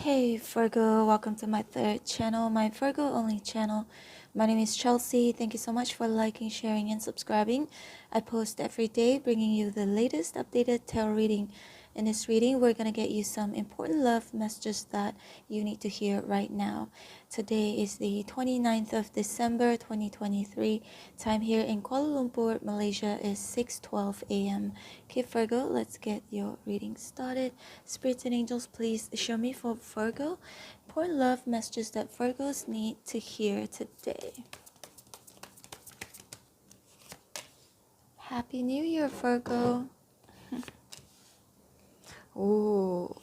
Hey Virgo, welcome to my third channel, my Virgo Only channel. My name is Chelsea. Thank you so much for liking, sharing, and subscribing. I post every day bringing you the latest updated tarot reading. In this reading, we're going to get you some important love messages that you need to hear right now. Today is the 29th of December 2023. Time here in Kuala Lumpur, Malaysia is 6:12 a.m. Okay, Virgo, let's get your reading started. Spirits and angels, please show me for Virgo important love messages that Virgos need to hear today. Happy New Year, Virgo. Ooh.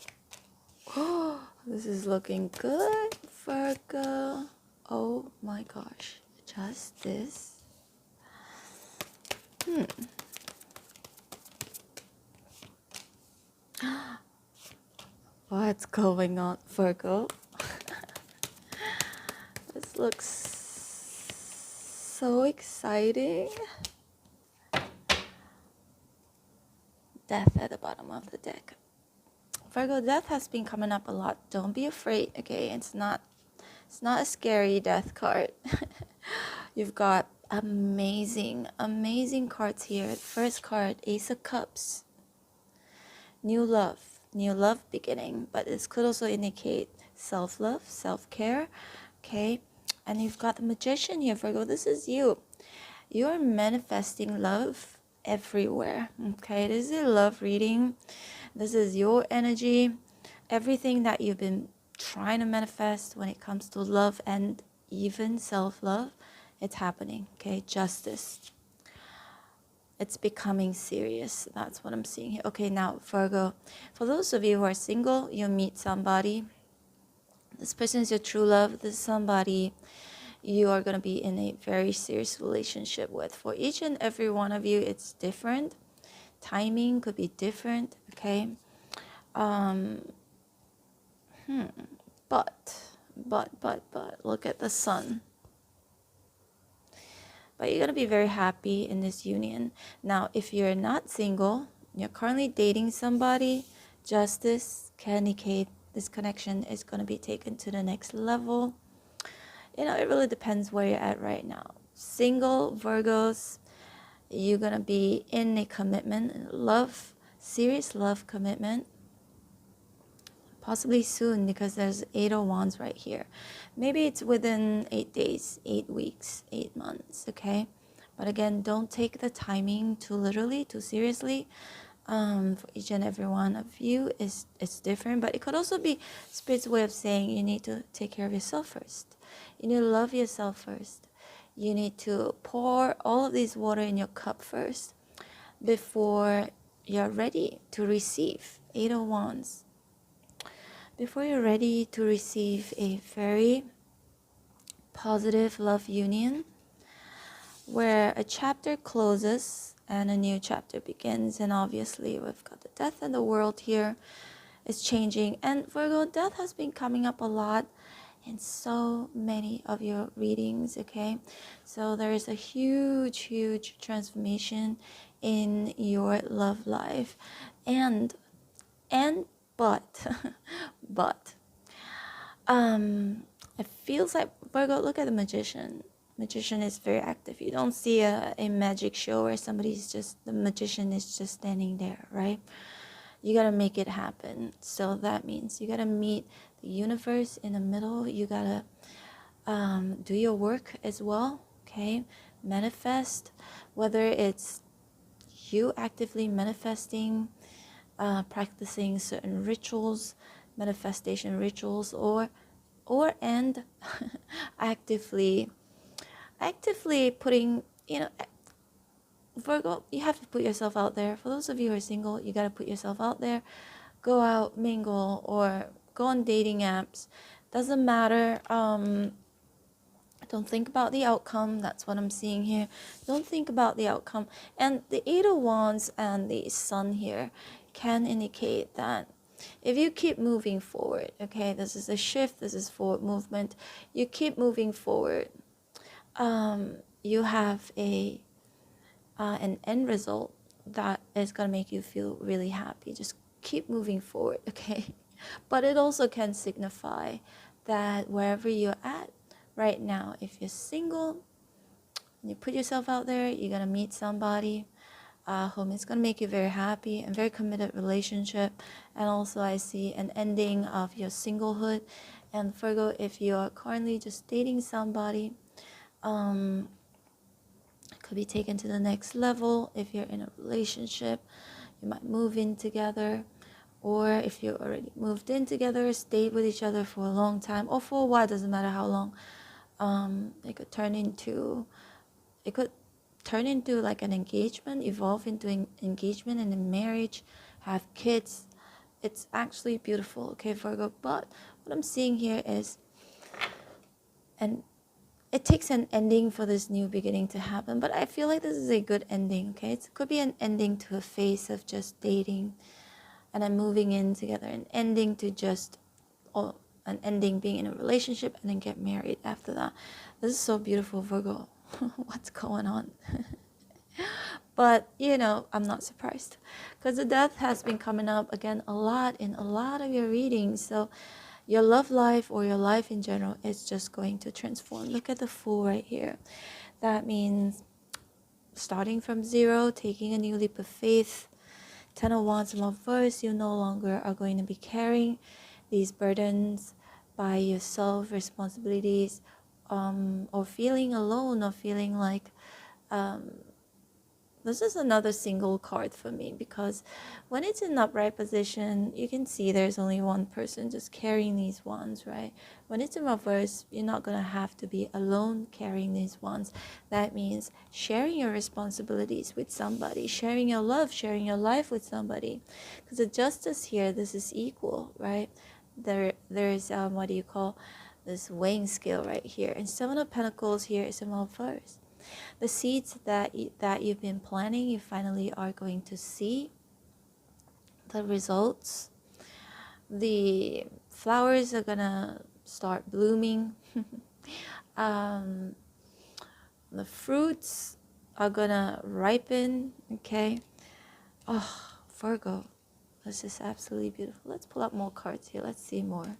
Oh, this is looking good, Virgo. Oh my gosh, just this. What's going on, Virgo? This looks so exciting. Death at the bottom of the deck. Virgo, death has been coming up a lot. Don't be afraid, okay? It's not a scary death card. You've got amazing cards here. First card, Ace of Cups. New love beginning. But this could also indicate self-love, self-care, okay? And you've got the Magician here, Virgo. This is you. You're manifesting love everywhere, okay? This is a love reading. This is your energy. Everything that you've been trying to manifest when it comes to love and even self-love, it's happening, okay? Justice. It's becoming serious. That's what I'm seeing here. Okay, now Virgo, for those of you who are single, you meet somebody. This person is your true love. This is somebody you are going to be in a very serious relationship with. For each and every one of you, it's different. Timing could be different, okay? But look at the sun. But you're going to be very happy in this union. Now, if you're not single, you're currently dating somebody, justice can indicate this connection is going to be taken to the next level. You know, it really depends where you're at right now. Single Virgos, you're going to be in a commitment, love, serious love commitment. Possibly soon, because there's 8 of Wands right here. Maybe it's within 8 days, 8 weeks, 8 months, okay? But again, don't take the timing too literally, too seriously. For each and every one of you, it's different. But it could also be Spirit's way of saying you need to take care of yourself first. You need to love yourself first. You need to pour all of this water in your cup first before you're ready to receive 8 of Wands. Before you're ready to receive a very positive love union where a chapter closes and a new chapter begins. And obviously we've got the death and the world here is changing. And Virgo, death has been coming up a lot in so many of your readings, okay? So there is a huge transformation in your love life. But it feels like, Virgo, look at the Magician. Magician is very active. You don't see a magic show where the magician is just standing there, right? You gotta make it happen. So that means you gotta meet the universe in the middle. You gotta do your work as well, okay? Manifest, whether it's you actively manifesting, practicing certain rituals, manifestation rituals, or actively putting, you know, Virgo, you have to put yourself out there. For those of you who are single, you got to put yourself out there. Go out, mingle, or go on dating apps. Doesn't matter. Don't think about the outcome. That's what I'm seeing here. Don't think about the outcome. And the 8 of Wands and the Sun here can indicate that if you keep moving forward, okay, this is a shift, this is forward movement, you keep moving forward, you have an end result that is going to make you feel really happy. Just keep moving forward, okay? But it also can signify that wherever you're at right now, if you're single, you put yourself out there, you're going to meet somebody whom is going to make you very happy and very committed relationship. And also I see an ending of your singlehood. And Virgo, if you're currently just dating somebody, it could be taken to the next level. If you're in a relationship, you might move in together. Or if you already moved in together, stayed with each other for a long time, or for a while, doesn't matter how long, it could turn into like an engagement, evolve into an engagement and a marriage, have kids. It's actually beautiful, okay, Virgo. But what I'm seeing here is, and it takes an ending for this new beginning to happen, but I feel like this is a good ending, okay? It could be an ending to a phase of just dating and then moving in together, an ending to just, or an ending being in a relationship and then get married after that. This is so beautiful, Virgo. What's going on? But you know, I'm not surprised, because the death has been coming up again a lot in a lot of your readings. So your love life, or your life in general, is just going to transform. Look at the Fool right here. That means starting from zero, taking a new leap of faith. 10 of Wands, love verse. You no longer are going to be carrying these burdens by yourself, responsibilities, or feeling alone, or feeling like this is another single card for me, because when it's in upright position, you can see there's only one person just carrying these wands, right? When it's in reverse, you're not going to have to be alone carrying these wands. That means sharing your responsibilities with somebody, sharing your love, sharing your life with somebody. Because the Justice here, this is equal, right? There's what do you call this weighing scale right here. And Seven of Pentacles here is in reverse. The seeds that you've been planting, you finally are going to see the results. The flowers are gonna start blooming. The fruits are gonna ripen. Okay. Oh, Virgo, this is absolutely beautiful. Let's pull up more cards here. Let's see more.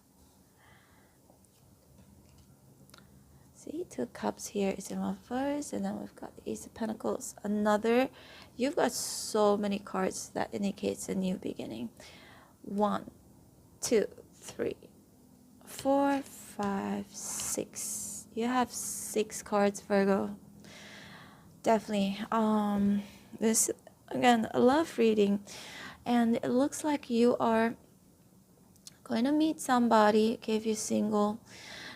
See, Two of Cups here is in reverse, and then we've got the Ace of Pentacles. Another, you've got so many cards that indicates a new beginning. 1, 2, 3, 4, 5, 6. You have 6 cards, Virgo. Definitely. This, again, a love reading, and it looks like you are going to meet somebody. Okay, if you're single.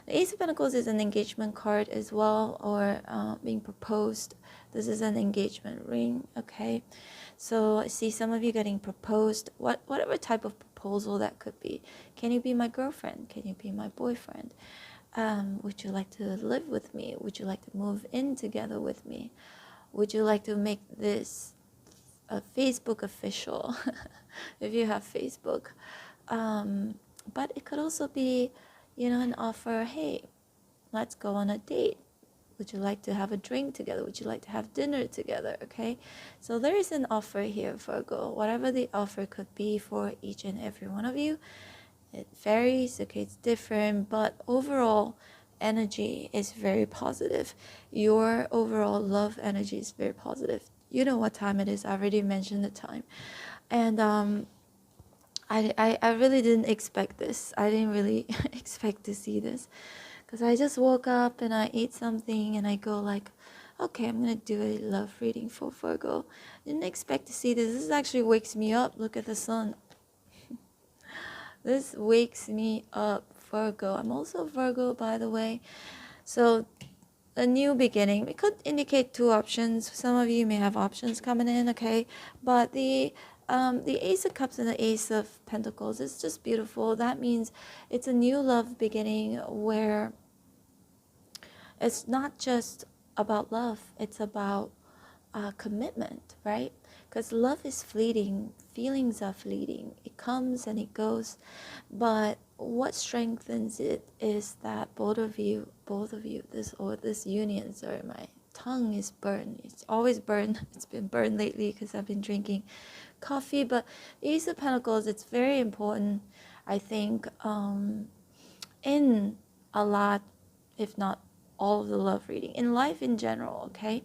The Ace of Pentacles is an engagement card as well, or being proposed. This is an engagement ring, okay? So I see some of you getting proposed, whatever type of proposal that could be. Can you be my girlfriend? Can you be my boyfriend? Would you like to live with me? Would you like to move in together with me? Would you like to make this a Facebook official, if you have Facebook? But it could also be, you know, an offer. Hey, let's go on a date. Would you like to have a drink together? Would you like to have dinner together? Okay, so there is an offer here, Virgo. Whatever the offer could be for each and every one of you, it varies. Okay, it's different, but overall energy is very positive. Your overall love energy is very positive. You know what time it is. I already mentioned the time. And I really didn't expect this. I didn't really expect to see this, because I just woke up and I ate something and I go like, okay, I'm gonna do a love reading for Virgo. Didn't expect to see this. This actually wakes me up. Look at the sun. This wakes me up, Virgo. I'm also Virgo, by the way. So a new beginning, it could indicate 2 options. Some of you may have options coming in, okay? But the Ace of Cups and the Ace of Pentacles is just beautiful. That means it's a new love beginning, where it's not just about love, it's about commitment, right? Because love is fleeting, feelings are fleeting, it comes and it goes. But what strengthens it is that both of you, this union, sorry, my tongue is burned. It's always burned. It's been burned lately because I've been drinking coffee. But the Ace of Pentacles, it's very important. I think in a lot, if not all of the love reading, in life in general, okay?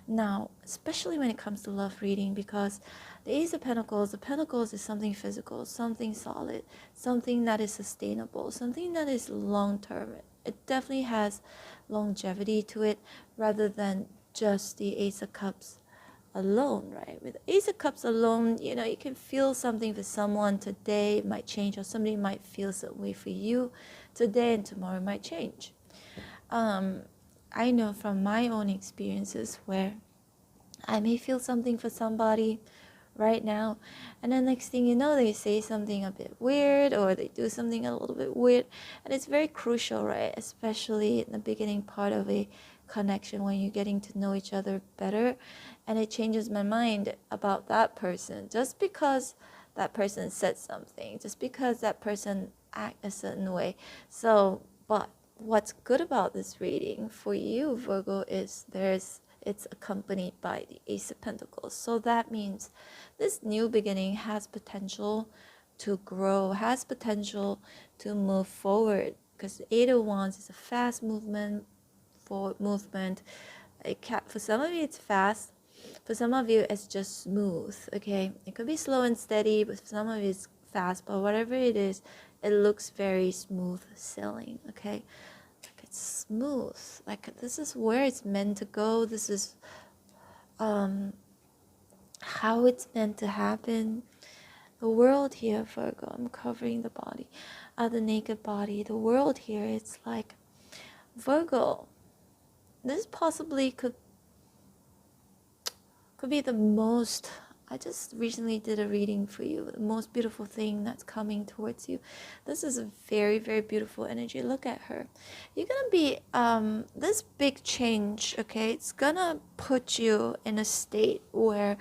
Now, especially when it comes to love reading, because the Ace of Pentacles, the Pentacles is something physical, something solid, something that is sustainable, something that is long term. It definitely has longevity to it rather than just the Ace of Cups alone, right? With Ace of Cups alone, you know, you can feel something for someone today, it might change, or somebody might feel some way for you today, and tomorrow it might change. I know from my own experiences where I may feel something for somebody right now, and then next thing you know, they say something a bit weird, or they do something a little bit weird, and it's very crucial, right? Especially in the beginning part of a connection when you're getting to know each other better, and it changes my mind about that person just because that person said something, just because that person act a certain way. So, but what's good about this reading for you, Virgo, is it's accompanied by the Ace of Pentacles. So that means this new beginning has potential to grow, has potential to move forward, because the Eight of Wands is a fast movement, forward movement. For some of you it's fast, for some of you it's just smooth, okay? It could be slow and steady, but for some of you it's fast, but whatever it is, it looks very smooth sailing, okay? Like it's smooth, like this is where it's meant to go, this is how it's meant to happen. The world here, Virgo, I'm covering the body, the naked body. The world here, it's like, Virgo, this possibly could be the most, I just recently did a reading for you, the most beautiful thing that's coming towards you. This is a very, very beautiful energy. Look at her. You're gonna be this big change, okay? It's gonna put you in a state where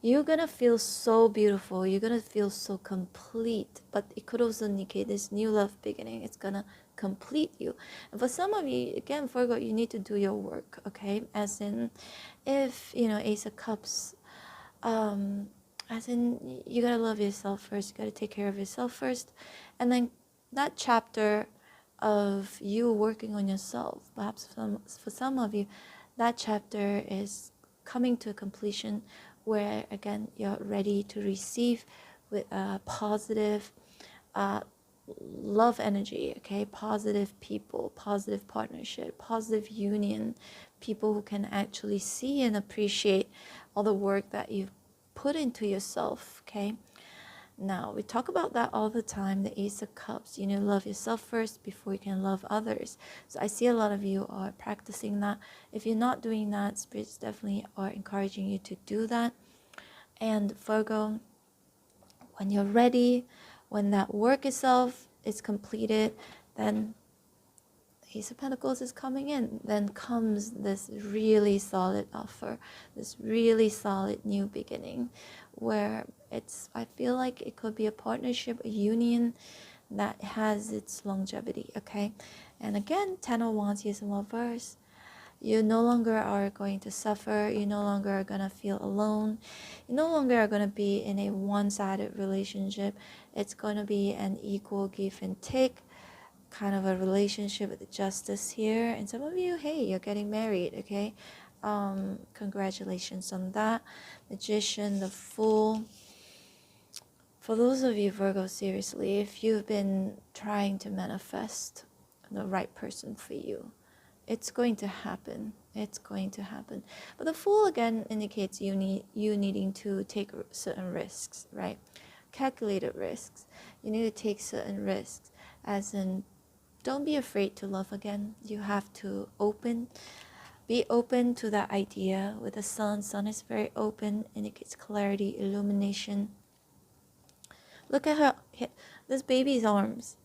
you're gonna feel so beautiful, you're gonna feel so complete, but it could also indicate this new love beginning. It's gonna complete you. And for some of you, again, Virgo, you need to do your work, okay? As in, if you know, Ace of Cups, as in, you gotta love yourself first, you gotta take care of yourself first, and then that chapter of you working on yourself, perhaps for some of you, that chapter is coming to a completion, where again you're ready to receive with positive love energy, okay? Positive people, positive partnership, positive union, people who can actually see and appreciate all the work that you've put into yourself, okay? Now, we talk about that all the time, the Ace of Cups. You need to love yourself first before you can love others. So I see a lot of you are practicing that. If you're not doing that, spirits definitely are encouraging you to do that. And Virgo, when you're ready, when that work itself is completed, then Ace of Pentacles is coming in. Then comes this really solid offer, this really solid new beginning, where I feel like it could be a partnership, a union that has its longevity, okay? And again, Ten of Wands, here's more verse. You no longer are going to suffer. You no longer are going to feel alone. You no longer are going to be in a one-sided relationship. It's going to be an equal give and take kind of a relationship with justice here. And some of you, hey, you're getting married, okay? Congratulations on that. Magician, the Fool. For those of you, Virgo, seriously, if you've been trying to manifest the right person for you, it's going to happen. It's going to happen. But the Fool again indicates you needing to take certain risks, right? Calculated risks. You need to take certain risks, as in, don't be afraid to love again. You have to be open to that idea. With the Sun, Sun is very open, indicates clarity, illumination. Look at her, this baby's arms.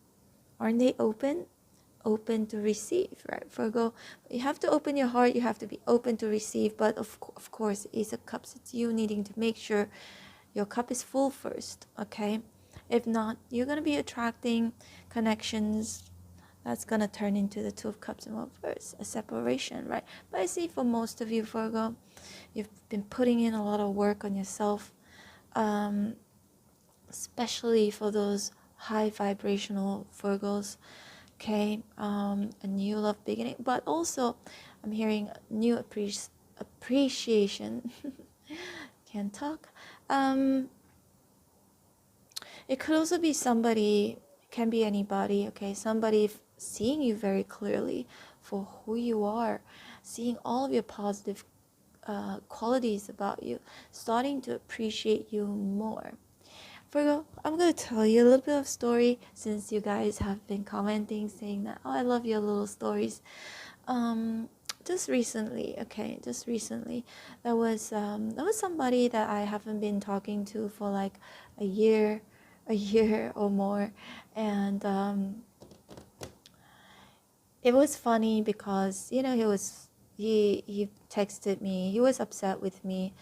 Aren't they open? Open to receive, right? Virgo, you have to open your heart, you have to be open to receive, but of course, Ace of Cups, it's you needing to make sure your cup is full first, okay? If not, you're going to be attracting connections that's going to turn into the Two of Cups in reverse, a separation, right? But I see for most of you, Virgo, you've been putting in a lot of work on yourself, especially for those high vibrational Virgos. Okay, a new love beginning, but also I'm hearing new appreciation. Can't talk. It could also be somebody, can be anybody, okay? Somebody seeing you very clearly for who you are, seeing all of your positive qualities about you, starting to appreciate you more. Virgo, I'm going to tell you a little bit of story since you guys have been commenting saying that, oh, I love your little stories. Just recently, there was somebody that I haven't been talking to for like a year or more, and it was funny because he texted me. He was upset with me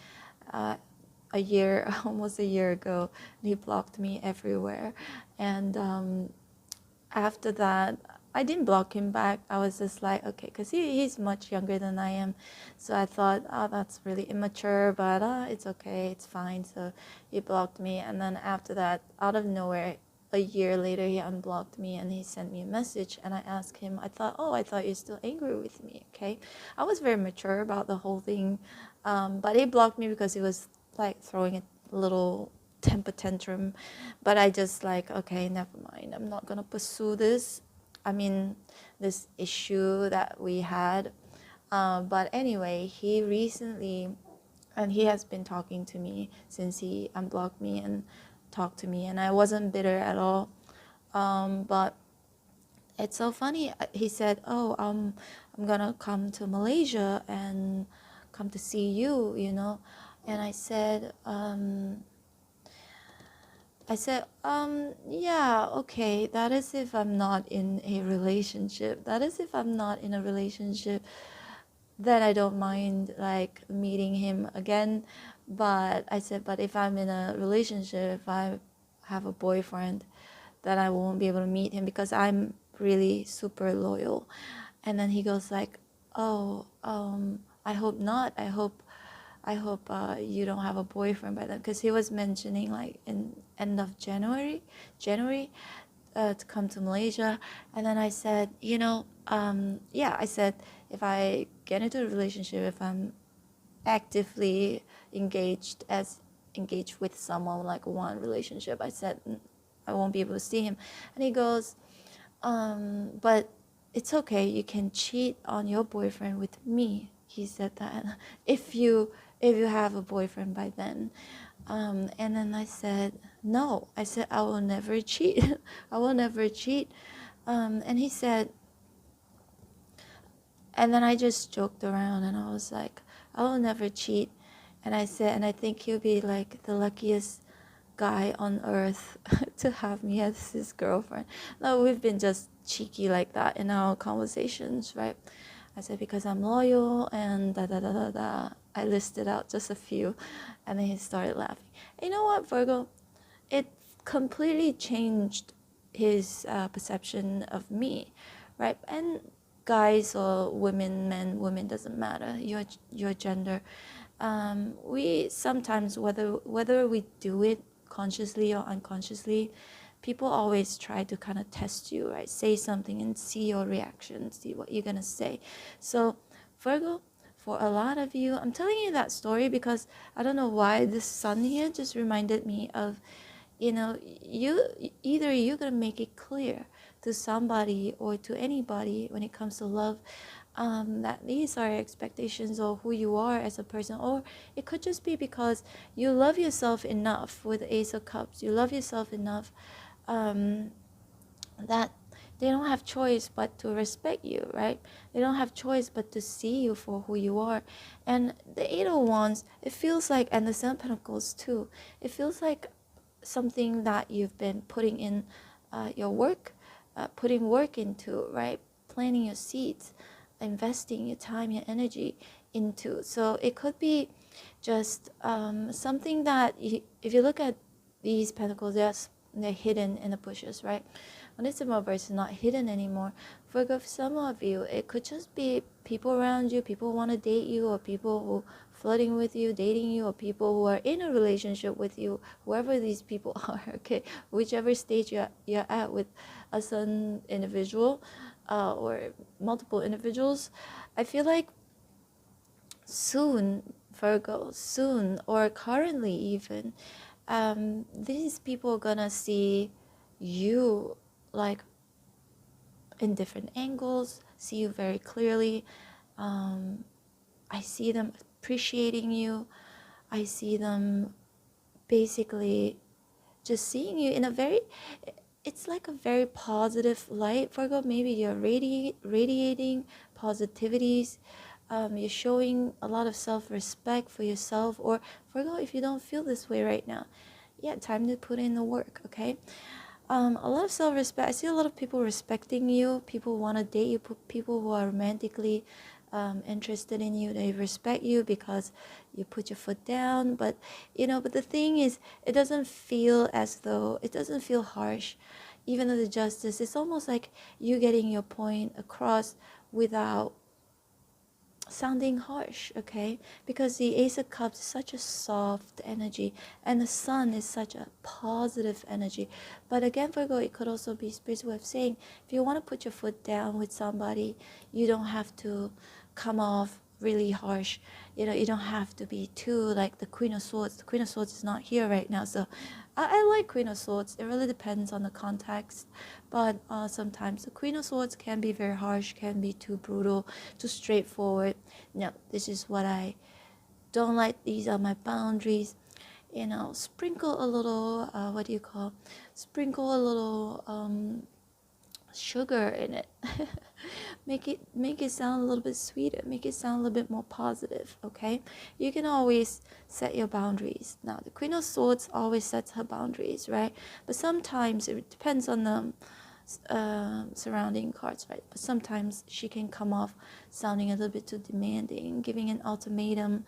a year almost a year ago, and he blocked me everywhere. And after that, I didn't block him back. I was just like, okay, because he's much younger than I am. So I thought, oh, that's really immature, but it's okay, it's fine. So he blocked me. And then after that, out of nowhere, a year later, he unblocked me and he sent me a message. And I asked him, I thought you're still angry with me, okay? I was very mature about the whole thing. But he blocked me because he was like throwing a little temper tantrum, but I just like, okay, never mind, I'm not gonna pursue this this issue that we had. But anyway, he recently, and he has been talking to me since he unblocked me and talked to me, and I wasn't bitter at all. But it's so funny, he said, oh, I'm gonna come to Malaysia and come to see you, and I said, yeah, okay, that is if I'm not in a relationship. Then I don't mind like meeting him again. But I said, but if I'm in a relationship, if I have a boyfriend, then I won't be able to meet him because I'm really super loyal. And then he goes like, oh, I hope not. I hope you don't have a boyfriend by then, because he was mentioning like in end of January to come to Malaysia. And then I said, yeah, I said, if I get into a relationship, if I'm actively engaged with someone, like one relationship, I said I won't be able to see him. And he goes, but it's okay, you can cheat on your boyfriend with me. He said that if you have a boyfriend by then. And then I said, no. I said, I will never cheat. I will never cheat. And he said, and then I just joked around and I was like, I will never cheat. And I said, and I think he'll be like the luckiest guy on earth to have me as his girlfriend. No, we've been just cheeky like that in our conversations, right? I said, because I'm loyal and da da da da da. I listed out just a few, and then he started laughing. You know what, Virgo? It completely changed his perception of me, right? And guys or women, men, women, doesn't matter. Your gender. We sometimes, whether we do it consciously or unconsciously, people always try to kind of test you, right? Say something and see your reaction, see what you're gonna say. So Virgo, for a lot of you, I'm telling you that story because I don't know why this sun here just reminded me of, you're gonna make it clear to somebody or to anybody when it comes to love, that these are expectations or who you are as a person. Or it could just be because you love yourself enough. With Ace of Cups, you love yourself enough that they don't have choice but to respect you, right? They don't have choice but to see you for who you are. And the Eight of Wands, it feels like, and the Seven of Pentacles too, it feels like something that you've been putting in your work, putting work into, right? Planting your seeds, investing your time, your energy into. So it could be just something that if you look at these pentacles, they're hidden in the bushes, right? When it's in reverse, it's not hidden anymore. For some of you, it could just be people around you, people want to date you, or people who flirting with you, dating you, or people who are in a relationship with you, whoever these people are, okay, whichever stage you're at with a certain individual or multiple individuals, I feel like soon, Virgo, soon, or currently even, these people are gonna see you like in different angles, see you very clearly. I see them appreciating you. I see them basically just seeing you in a very, it's like a very positive light, Virgo. Maybe you're radiating positivities. You're showing a lot of self-respect for yourself. Or Virgo, if you don't feel this way right now, yeah, time to put in the work, okay? A lot of self-respect. I see a lot of people respecting you. People want to date you. People who are romantically interested in you. They respect you because you put your foot down. But but the thing is, it doesn't feel as though, it doesn't feel harsh. Even though the justice, it's almost like you getting your point across without sounding harsh, okay? Because the Ace of Cups is such a soft energy, and the Sun is such a positive energy. But again, Virgo, it could also be Spirit's way of saying, if you want to put your foot down with somebody, you don't have to come off really harsh. You don't have to be too like the Queen of Swords. The Queen of Swords is not here right now, so I like Queen of Swords. It really depends on the context, but sometimes the Queen of Swords can be very harsh, can be too brutal, too straightforward. No, this is what I don't like. These are my boundaries. Sprinkle a little, what do you call? Sprinkle a little sugar in it. make it sound a little bit sweeter, make it sound a little bit more positive, okay? You can always set your boundaries. Now the Queen of Swords always sets her boundaries, right? But sometimes it depends on the surrounding cards, right? But sometimes she can come off sounding a little bit too demanding, giving an ultimatum.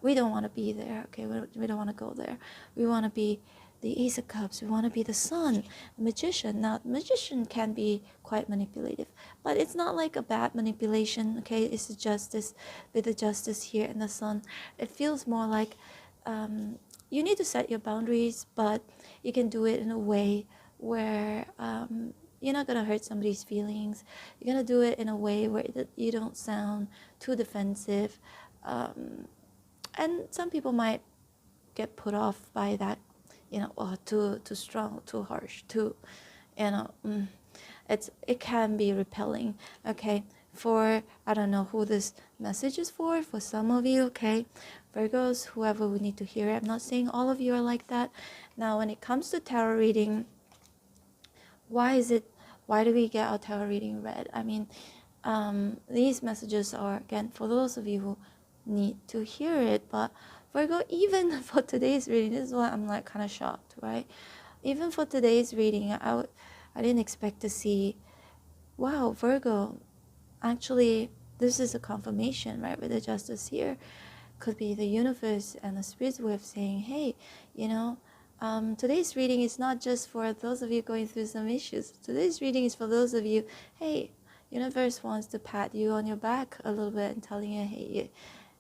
We don't want to be there, okay? We don't want to go there. We want to be the Ace of Cups. We want to be the Sun, the Magician. Now, the Magician can be quite manipulative, but it's not like a bad manipulation, okay? It's the Justice, with the Justice here and the Sun. It feels more like you need to set your boundaries, but you can do it in a way where you're not going to hurt somebody's feelings. You're going to do it in a way where you don't sound too defensive. And some people might get put off by that, or too strong, too harsh, too, it can be repelling, okay? For, I don't know who this message is for some of you, okay? Virgos, whoever would need to hear it. I'm not saying all of you are like that. Now, when it comes to tarot reading, why do we get our tarot reading read? I mean, these messages are, again, for those of you who need to hear it. But Virgo, even for today's reading, this is why I'm like kind of shocked, right? Even for today's reading, I didn't expect to see, wow, Virgo, actually this is a confirmation, right? With the Justice here, could be the universe and the Spirit's way of saying, hey, today's reading is not just for those of you going through some issues. Today's reading is for those of you, hey, universe wants to pat you on your back a little bit and telling you, hey,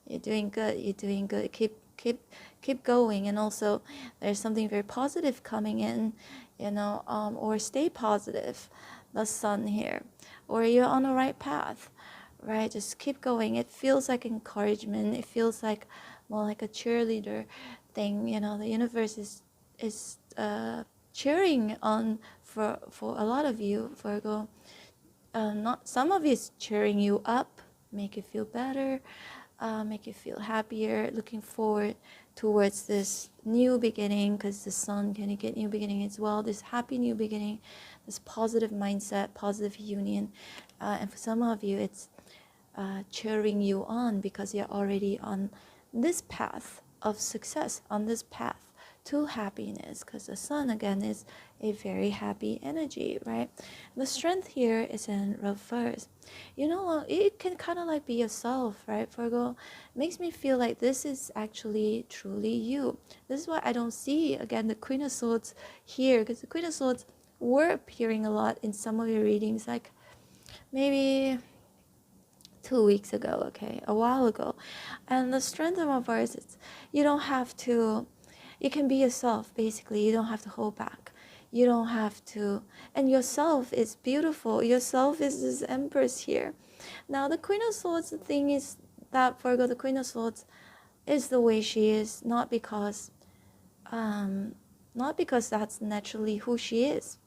you're doing good, keep going. And also there's something very positive coming in, or stay positive, the Sun here, or you're on the right path, right? Just keep going. It feels like encouragement. It feels like more like a cheerleader thing. The universe is cheering on for a lot of you, Virgo. Not some of it's cheering you up, make you feel better, make you feel happier, looking forward towards this new beginning, because the Sun can get new beginning as well, this happy new beginning, this positive mindset, positive union. And for some of you, it's cheering you on because you're already on this path of success, on this path to happiness, because the Sun again is a very happy energy, right? The Strength here is in reverse. It can kind of like be yourself, right, Virgo? It makes me feel like this is actually truly you. This is why I don't see again the Queen of Swords here, because the Queen of Swords were appearing a lot in some of your readings, like maybe 2 weeks ago, okay, a while ago. And the strength of reverse is you don't have to, you can be yourself, basically. You don't have to hold back. You don't have to, and yourself is beautiful. Yourself is this empress here. Now the Queen of Swords, the thing is that Virgo, the Queen of Swords, is the way she is, not because that's naturally who she is.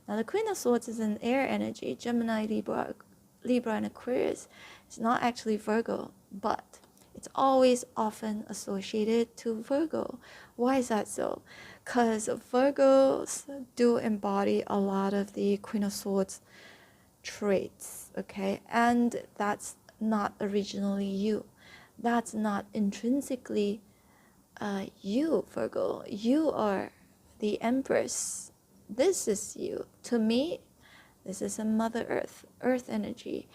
Now the Queen of Swords is an air energy, Gemini, Libra and Aquarius. It's not actually Virgo, but it's always often associated to Virgo. Why is that so? Because Virgos do embody a lot of the Queen of Swords traits, okay? And that's not originally you. That's not intrinsically you, Virgo. You are the Empress. This is you. To me, this is a Mother Earth, Earth energy,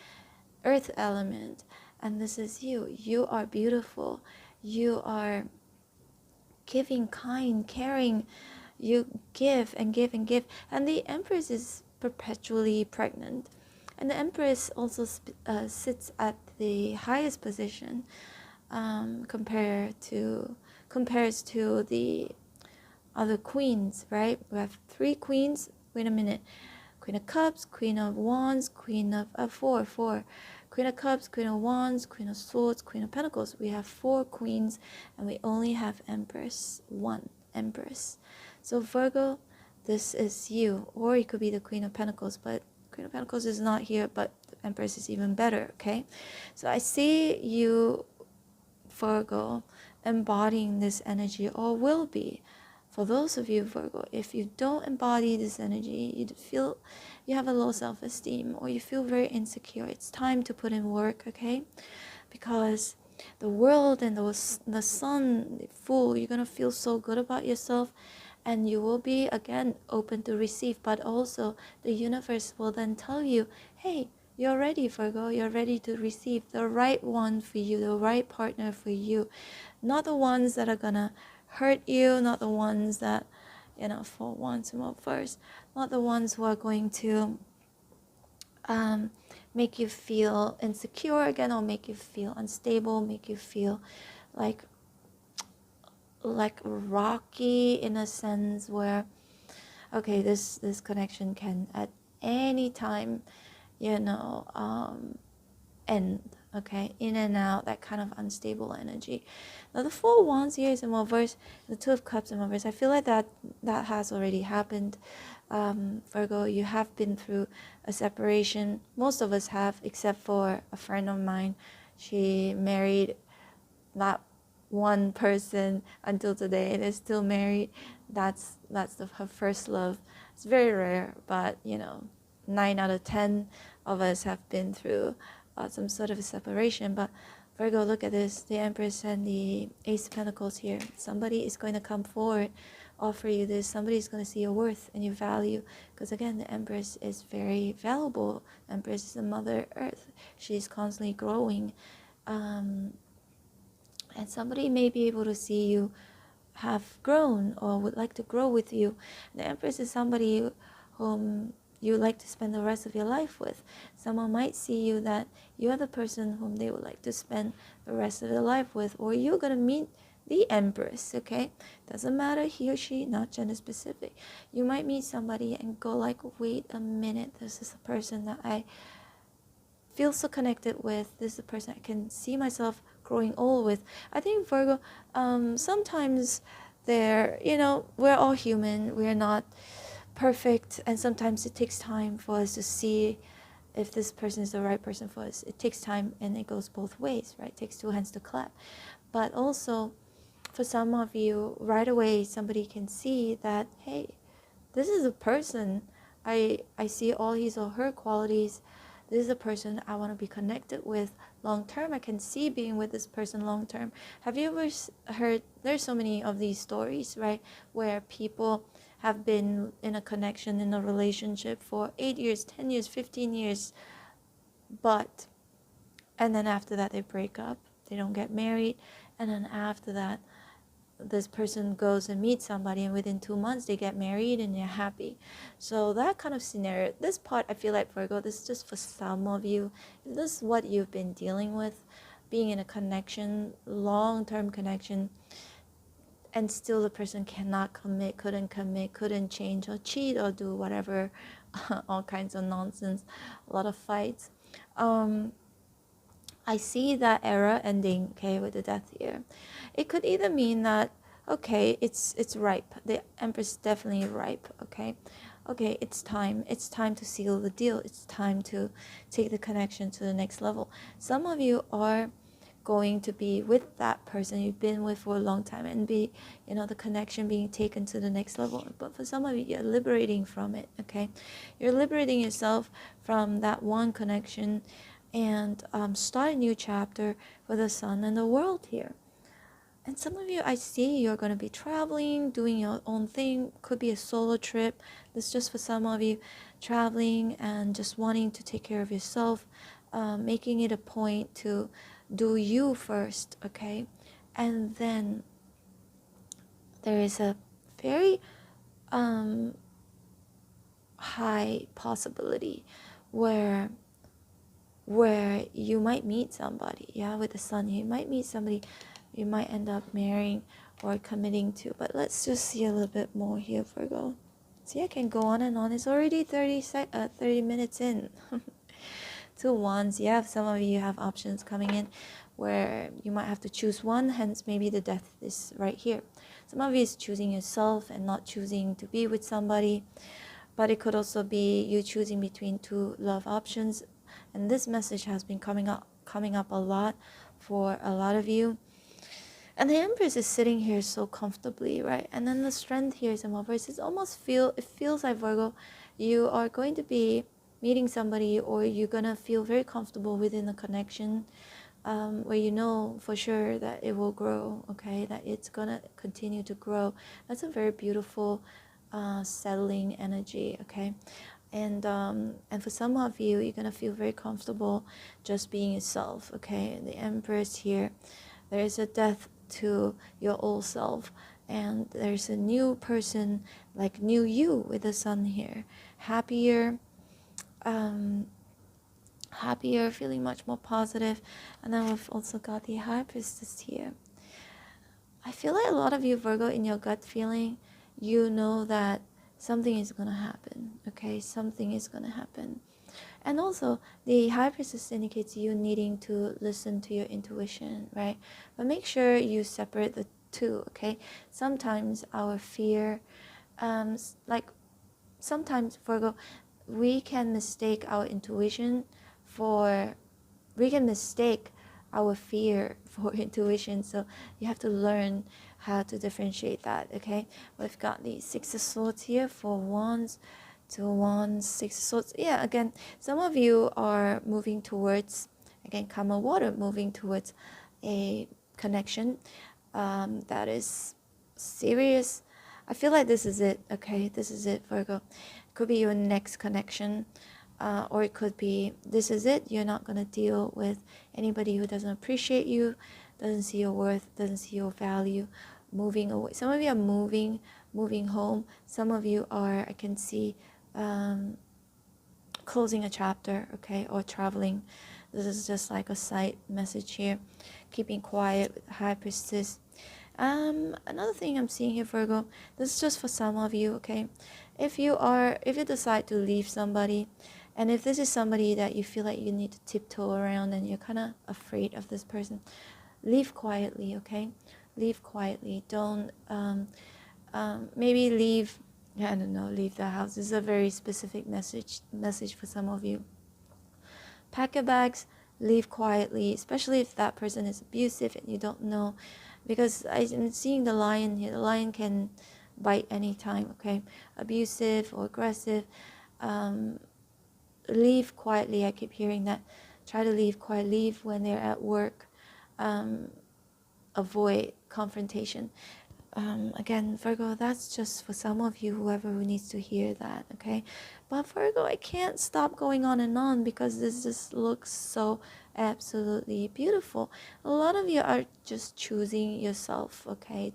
Earth element. And this is you. You are beautiful. You are giving, kind, caring. You give and give and give. And the Empress is perpetually pregnant. And the Empress also sits at the highest position compares to the other queens, right? We have 3 queens. Wait a minute. Queen of Cups, Queen of Wands, Queen of four. Queen of Cups, Queen of Wands, Queen of Swords, Queen of Pentacles. We have 4 queens, and we only have Empress, 1 Empress. So Virgo, this is you, or it could be the Queen of Pentacles, but Queen of Pentacles is not here, but the Empress is even better, okay? So I see you, Virgo, embodying this energy, or will be. For those of you, Virgo, if you don't embody this energy, you feel you have a low self-esteem, or you feel very insecure, it's time to put in work, okay? Because the world and the sun, the full, you're going to feel so good about yourself, and you will be, again, open to receive. But also, the universe will then tell you, hey, you're ready, Virgo. You're ready to receive the right one for you, the right partner for you. Not the ones that are going to hurt you, not the ones that, for once more first, not the ones who are going to make you feel insecure again, or make you feel unstable, make you feel like rocky, in a sense where, okay, this connection can at any time, end, okay, in and out, that kind of unstable energy. Now the 4 wands here is in reverse, the 2 of cups in reverse. I feel like that has already happened. Virgo, you have been through a separation. Most of us have, except for a friend of mine. She married not one person until today and is still married. That's her first love. It's very rare, but 9 out of 10 of us have been through some sort of a separation. But Virgo, look at this, the Empress and the Ace of Pentacles here. Somebody is going to come forward, offer you this. Somebody is going to see your worth and your value, because again, the Empress is very valuable. Empress is the Mother Earth. She's constantly growing, and somebody may be able to see you have grown or would like to grow with you. The Empress is somebody whom you like to spend the rest of your life with. Someone might see you that you are the person whom they would like to spend the rest of their life with, or you're going to meet the Empress, okay? Doesn't matter he or she, not gender specific. You might meet somebody and go like, wait a minute, this is a person that I feel so connected with. This is a person I can see myself growing old with. I think Virgo, sometimes we're all human. We're not perfect, and sometimes it takes time for us to see if this person is the right person for us. It takes time, and it goes both ways, right? It takes 2 hands to clap. But also, for some of you, right away, somebody can see that, hey, this is a person. I see all his or her qualities. This is a person I want to be connected with long term. I can see being with this person long term. Have you ever heard, there's so many of these stories, right, where people have been in a connection, in a relationship for 8 years, 10 years, 15 years, and then after that they break up, they don't get married, and then after that this person goes and meets somebody, and within 2 months they get married and they're happy. So that kind of scenario, this part, I feel like, Virgo, this is just for some of you. If this is what you've been dealing with, being in a connection, long-term connection, and still the person cannot commit, couldn't change or cheat or do whatever, all kinds of nonsense, a lot of fights. I see that era ending, okay, with the death here. It could either mean that, okay, it's ripe. The empress is definitely ripe, okay? Okay, it's time. It's time to seal the deal. It's time to take the connection to the next level. Some of you are going to be with that person you've been with for a long time and be, the connection being taken to the next level. But for some of you, you're liberating from it, okay? You're liberating yourself from that one connection and start a new chapter for the sun and the world here. And some of you, I see you're going to be traveling, doing your own thing. Could be a solo trip. This is just for some of you, traveling and just wanting to take care of yourself, making it a point to do you first, okay? And then there is a very high possibility where you might meet somebody, yeah, with the sun. You might meet somebody you might end up marrying or committing to. But let's just see a little bit more here, Virgo. See, I can go on and on. It's already 30 minutes in. 2 wands. Yeah, some of you have options coming in where you might have to choose one, hence maybe the death is right here. Some of you is choosing yourself and not choosing to be with somebody, but it could also be you choosing between 2 love options. And this message has been coming up a lot for a lot of you. And the Empress is sitting here so comfortably, right? And then the Strength here is in reverse. It feels like, Virgo, you are going to be meeting somebody, or you're gonna feel very comfortable within a connection, where you know for sure that it will grow, okay? That it's gonna continue to grow. That's a very beautiful, settling energy, okay? And for some of you, you're gonna feel very comfortable just being yourself, okay? The Empress here, there is a death to your old self, and there's a new person, like new you, with the sun here, happier, feeling much more positive. And then we've also got the High Priestess here. I feel like a lot of you, Virgo, in your gut feeling, you know that something is gonna happen, okay? Something is gonna happen. And also, the High Priestess indicates you needing to listen to your intuition, right? But make sure you separate the two, okay? Sometimes our fear, sometimes, Virgo, we can mistake our intuition we can mistake our fear for intuition. So you have to learn how to differentiate that, okay? We've got the Six of Swords here, 4 wands, 2 wands, 6 of Swords. Yeah, again, some of you are moving towards, again, karma water, moving towards a connection that is serious. I feel like this is it, okay? This is it, Virgo. It could be your next connection, or it could be, this is it. You're not going to deal with anybody who doesn't appreciate you, doesn't see your worth, doesn't see your value, moving away. Some of you are moving home. Some of you are, I can see, closing a chapter, okay, or traveling. This is just like a side message here. Keeping quiet with High Priestess. Another thing I'm seeing here, Virgo, this is just for some of you, okay? If you decide to leave somebody, and if this is somebody that you feel like you need to tiptoe around and you're kind of afraid of this person, leave quietly, okay? Leave quietly. Don't, maybe leave, I don't know, leave the house. This is a very specific message for some of you. Pack your bags, leave quietly, especially if that person is abusive and you don't know. Because I'm seeing the lion here. The lion can bite anytime, okay? Abusive or aggressive. Leave quietly. I keep hearing that. Try to leave quietly. Leave when they're at work. Avoid confrontation. Again, Virgo, that's just for some of you, whoever who needs to hear that, okay? But Virgo, I can't stop going on and on because this just looks so absolutely beautiful. A lot of you are just choosing yourself, okay?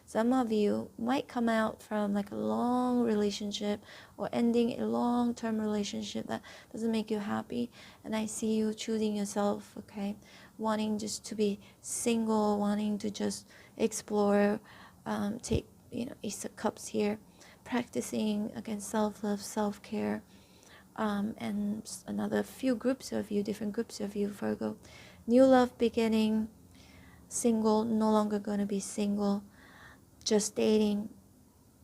Some of you might come out from like a long relationship or ending a long-term relationship that doesn't make you happy, and I see you choosing yourself, okay, wanting just to be single, wanting to just explore, take, Ace of Cups here, practicing again self-love, self-care, and another few groups of you, different groups of you, Virgo. New love beginning, single, no longer going to be single, just dating,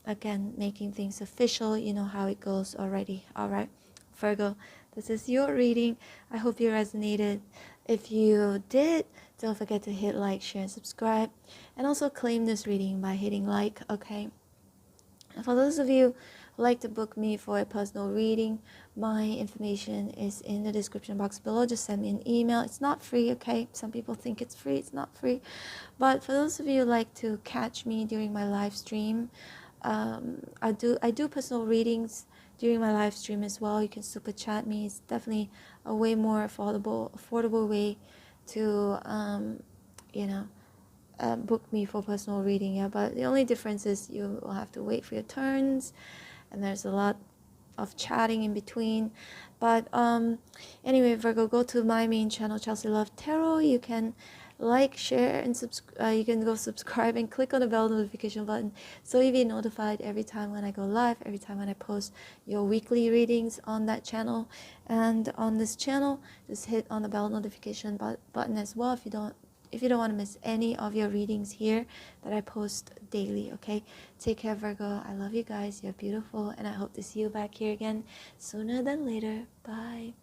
again, making things official. You know how it goes already. All right, Virgo, this is your reading. I hope you resonated. If you did, don't forget to hit like, share, and subscribe, and also claim this reading by hitting like, okay? And for those of you who like to book me for a personal reading, my information is in the description box below. Just send me an email. It's not free, okay? Some people think it's free. It's not free. But for those of you who like to catch me during my live stream, I do personal readings during my live stream as well. You can super chat me. It's definitely a way more affordable way to book me for personal reading. Yeah, but the only difference is you will have to wait for your turns, and there's a lot of chatting in between. But anyway, Virgo, go to my main channel, Chelsea Love Tarot. You can like, share, and you can go subscribe and click on the bell notification button so you'll be notified every time when I go live, every time when I post your weekly readings on that channel. And on this channel, just hit on the bell notification button as well if you don't want to miss any of your readings here that I post daily, okay? Take care, Virgo. I love you guys. You're beautiful, and I hope to see you back here again sooner than later. Bye.